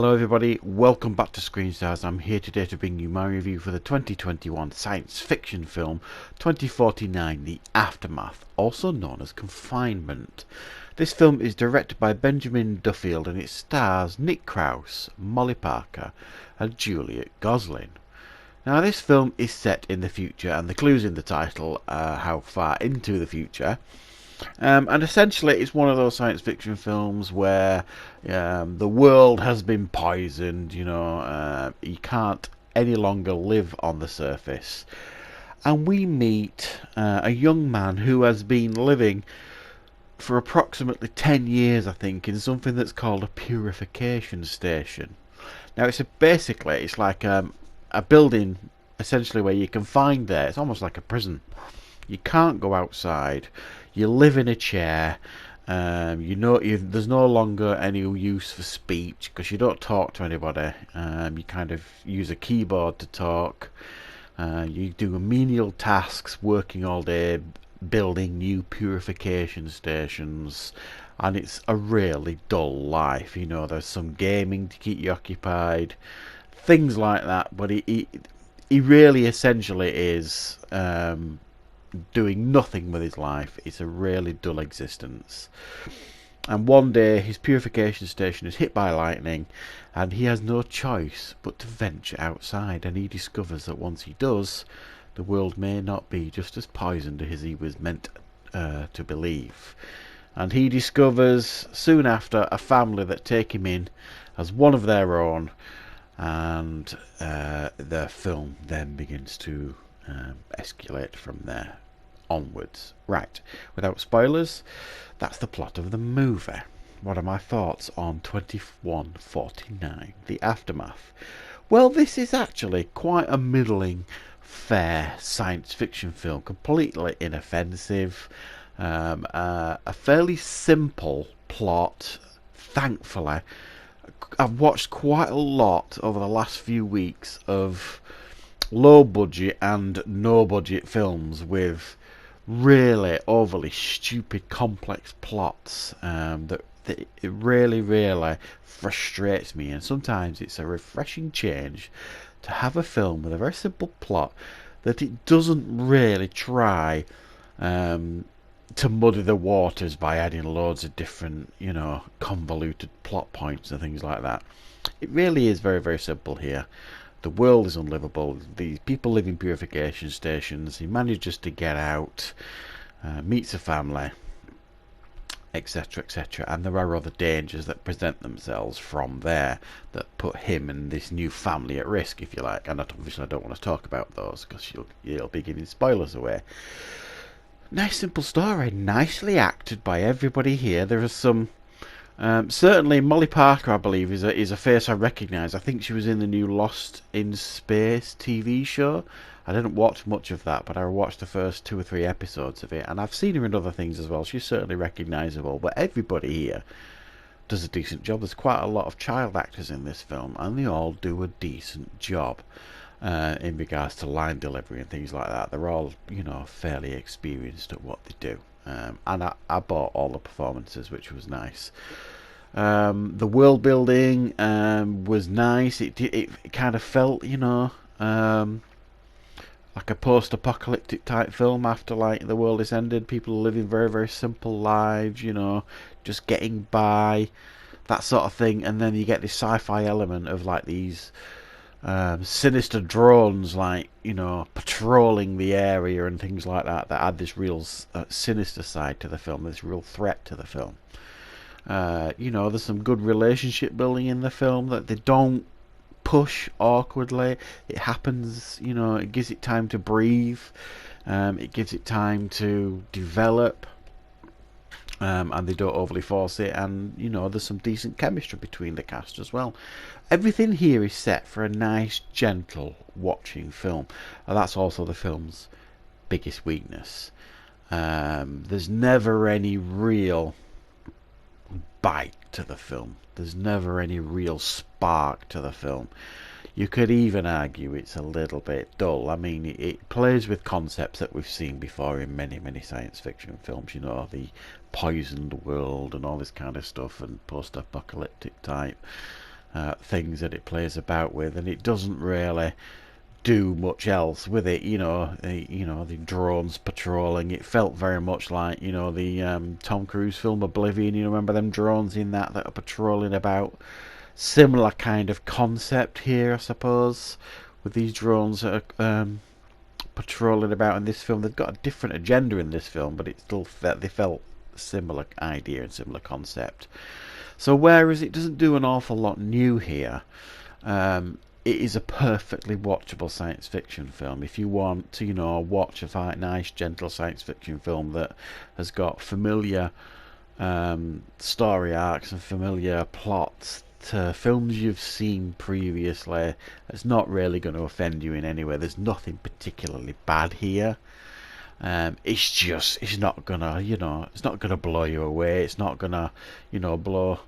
Hello everybody, welcome back to Screen Stars. I'm here today to bring you my review for the 2021 science fiction film 2049, The Aftermath, also known as Confinement. This film is directed by Benjamin Duffield and it stars Nick Krause, Molly Parker and Juliet Gosling. Now this film is set in the future and the clues in the title are how far into the future. And essentially it's one of those science fiction films where the world has been poisoned, you can't any longer live on the surface. And we meet a young man who has been living for approximately 10 years, I think, in something that's called a purification station. Now it's like a building essentially where you can find there. It's almost like a prison. You can't go outside. You live in a chair. There's no longer any use for speech because you don't talk to anybody. You kind of use a keyboard to talk. You do menial tasks, working all day, building new purification stations, and it's a really dull life. There's some gaming to keep you occupied, things like that. But he really essentially is doing nothing with his life. It's a really dull existence. And one day his purification station is hit by lightning and he has no choice but to venture outside, and he discovers that once he does, the world may not be just as poisoned as he was meant to believe. And he discovers soon after a family that take him in as one of their own, and the film then begins to escalate from there onwards. Right, without spoilers, that's the plot of the movie. What are my thoughts on 2149, The Aftermath? Well, this is actually quite a middling, fair science fiction film, completely inoffensive, a fairly simple plot. Thankfully, I've watched quite a lot over the last few weeks of low budget and no budget films with really overly stupid complex plots that it really frustrates me. And sometimes it's a refreshing change to have a film with a very simple plot that it doesn't really try to muddy the waters by adding loads of different, convoluted plot points and things like that. It really is very simple here. The world is unlivable. These people live in purification stations. He manages to get out, meets a family, etc, and there are other dangers that present themselves from there that put him and this new family at risk, if you like. And obviously I don't want to talk about those because you'll be giving spoilers away. Nice simple story, nicely acted by everybody here. There are some certainly Molly Parker, I believe, is a face I recognise. I think she was in the new Lost in Space TV show. I didn't watch much of that, but I watched the first 2 or 3 episodes of it, and I've seen her in other things as well. She's certainly recognisable, but everybody here does a decent job. There's quite a lot of child actors in this film, and they all do a decent job in regards to line delivery and things like that. They're all, fairly experienced at what they do. And I bought all the performances, which was nice. The world building was nice. It kind of felt, like a post-apocalyptic type film after the world has ended. People are living very simple lives, just getting by, that sort of thing. And then you get this sci-fi element of these sinister drones, patrolling the area and things like that add this real sinister side to the film, this real threat to the film. There's some good relationship building in the film that they don't push awkwardly. It happens, it gives it time to breathe, it gives it time to develop, and they don't overly force it. And there's some decent chemistry between the cast as well. Everything here is set for a nice, gentle watching film, and that's also the film's biggest weakness. There's never any real bite to the film. There's never any real spark to the film. You could even argue it's a little bit dull. I mean, it plays with concepts that we've seen before in many science fiction films, the poisoned world and all this kind of stuff, and post-apocalyptic type things that it plays about with, and it doesn't really do much else with it. The drones patrolling. It felt very much like the Tom Cruise film Oblivion. You remember them drones in that are patrolling about. Similar kind of concept here, I suppose, with these drones that are patrolling about in this film. They've got a different agenda in this film, but it still they felt similar idea and similar concept. So whereas it doesn't do an awful lot new here, it is a perfectly watchable science fiction film. If you want to, watch a nice, gentle science fiction film that has got familiar story arcs and familiar plots to films you've seen previously, it's not really going to offend you in any way. There's nothing particularly bad here. It's not gonna, it's not gonna blow you away. It's not gonna, blow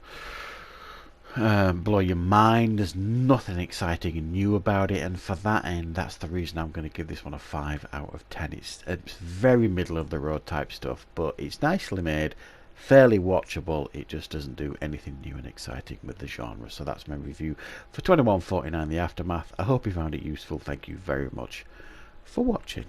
your mind. There's nothing exciting and new about it, and for that end, that's the reason I'm going to give this one a 5 out of 10. It's very middle of the road type stuff, but it's nicely made, fairly watchable. It just doesn't do anything new and exciting with the genre. So that's my review for 2149 The Aftermath. I hope you found it useful. Thank you very much for watching.